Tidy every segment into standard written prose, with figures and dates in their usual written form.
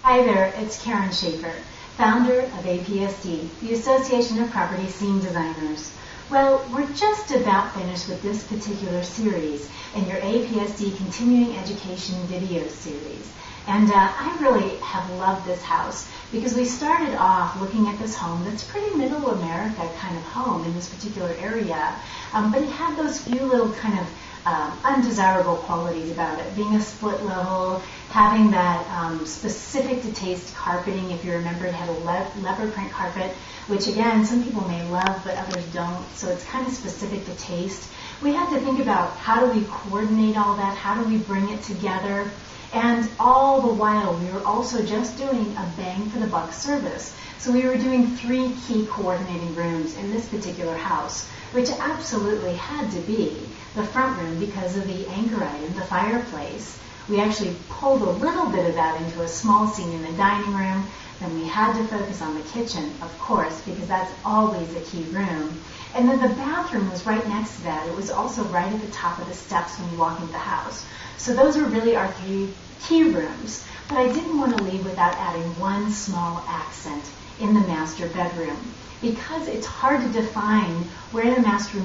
Hi there, it's Karen Schaefer, founder of APSD, the Association of Property Scene Designers. Well, we're just about finished with this particular series in your APSD Continuing Education video series. And I really have loved this house because we started off looking at this home that's pretty middle America kind of home in this particular area, but it had those few little kind of undesirable qualities about it, being a split level, having that specific to taste carpeting. If you remember, it had a leopard print carpet, which again, some people may love, but others don't, so it's kind of specific to taste. We had to think about how do we coordinate all that, how do we bring it together, and all the while we were also just doing a bang for the buck service. So we were doing 3 key coordinating rooms in this particular house, which absolutely had to be the front room because of the anchor item, the fireplace. We actually pulled a little bit of that into a small scene in the dining room. Then we had to focus on the kitchen, of course, because that's always a key room. And then the bathroom was right next to that. It was also right at the top of the steps when you walk into the house. So those were really our 3 key rooms. But I didn't want to leave without adding one small accent in the master bedroom, because it's hard to define where the master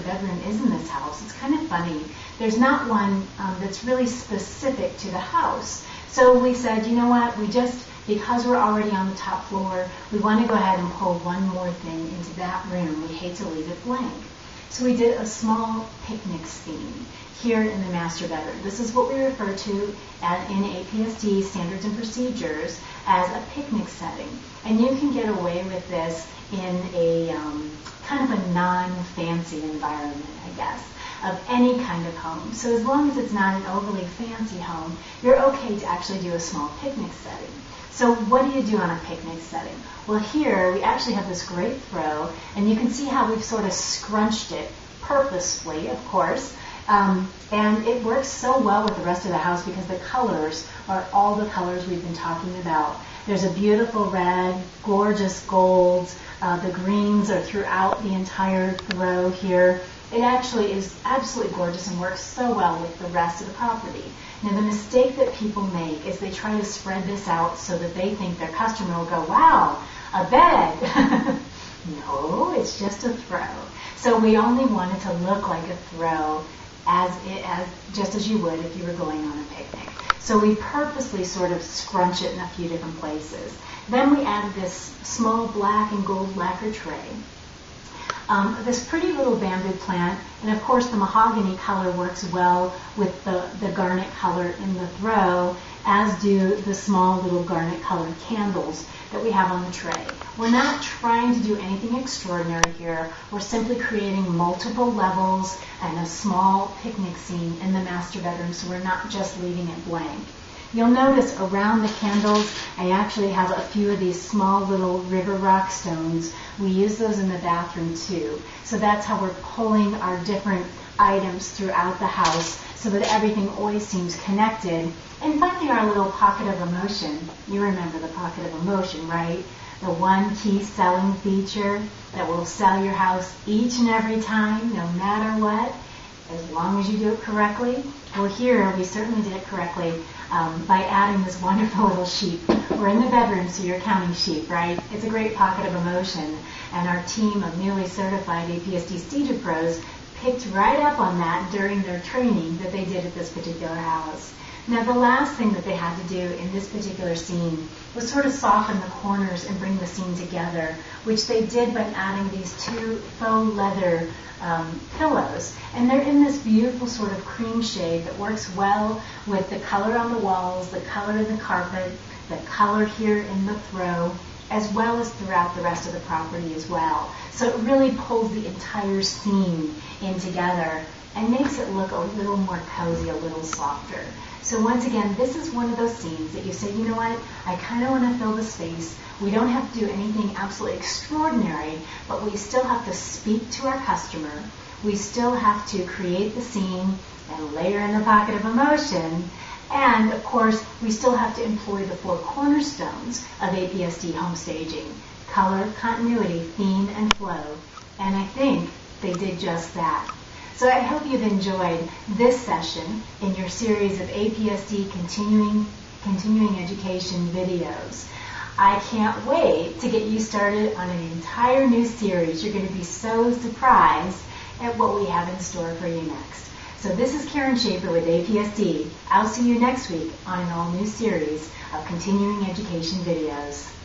bedroom is in this house. It's kind of funny. There's not one that's really specific to the house. So we said, you know what, because we're already on the top floor, we want to go ahead and pull one more thing into that room. We hate to leave it blank. So we did a small picnic scene here in the master bedroom. This is what we refer to in APSD Standards and Procedures as a picnic setting. And you can get away with this in a kind of a non-fancy environment, I guess, of any kind of home. So as long as it's not an overly fancy home, you're okay to actually do a small picnic setting. So what do you do on a picnic setting? Well, here we actually have this great throw, and you can see how we've sort of scrunched it purposefully, of course. And it works so well with the rest of the house because the colors are all the colors we've been talking about. There's a beautiful red, gorgeous golds. The greens are throughout the entire throw here. It actually is absolutely gorgeous and works so well with the rest of the property. Now, the mistake that people make is they try to spread this out so that they think their customer will go, wow, a bed. No, it's just a throw. So we only want it to look like a throw just as you would if you were going on a picnic. So we purposely sort of scrunch it in a few different places. Then we added this small black and gold lacquer tray. This pretty little bamboo plant, and of course the mahogany color works well with the garnet color in the throw, as do the small little garnet colored candles that we have on the tray. We're not trying to do anything extraordinary here. We're simply creating multiple levels and a small picnic scene in the master bedroom, so we're not just leaving it blank. You'll notice around the candles, I actually have a few of these small little river rock stones. We use those in the bathroom too. So that's how we're pulling our different items throughout the house so that everything always seems connected. And finally, our little pocket of emotion. You remember the pocket of emotion, right? The one key selling feature that will sell your house each and every time, no matter what, as long as you do it correctly. Well, here we certainly did it correctly by adding this wonderful little sheep. We're in the bedroom, so you're counting sheep, right? It's a great pocket of emotion. And our team of newly certified APSD Steeder Pros picked right up on that during their training that they did at this particular house. Now, the last thing that they had to do in this particular scene was sort of soften the corners and bring the scene together, which they did by adding these 2 faux leather pillows. And they're in this beautiful sort of cream shade that works well with the color on the walls, the color in the carpet, the color here in the throw, as well as throughout the rest of the property as well. So it really pulls the entire scene in together and makes it look a little more cozy, a little softer. So once again, this is one of those scenes that you say, you know what, I kind of want to fill the space. We don't have to do anything absolutely extraordinary, but we still have to speak to our customer. We still have to create the scene and layer in the pocket of emotion. And, of course, we still have to employ the 4 cornerstones of APSD home staging: color, continuity, theme, and flow. And I think they did just that. So I hope you've enjoyed this session in your series of APSD Continuing continuing education videos. I can't wait to get you started on an entire new series. You're going to be so surprised at what we have in store for you next. So this is Karen Schaefer with APSD. I'll see you next week on an all-new series of continuing education videos.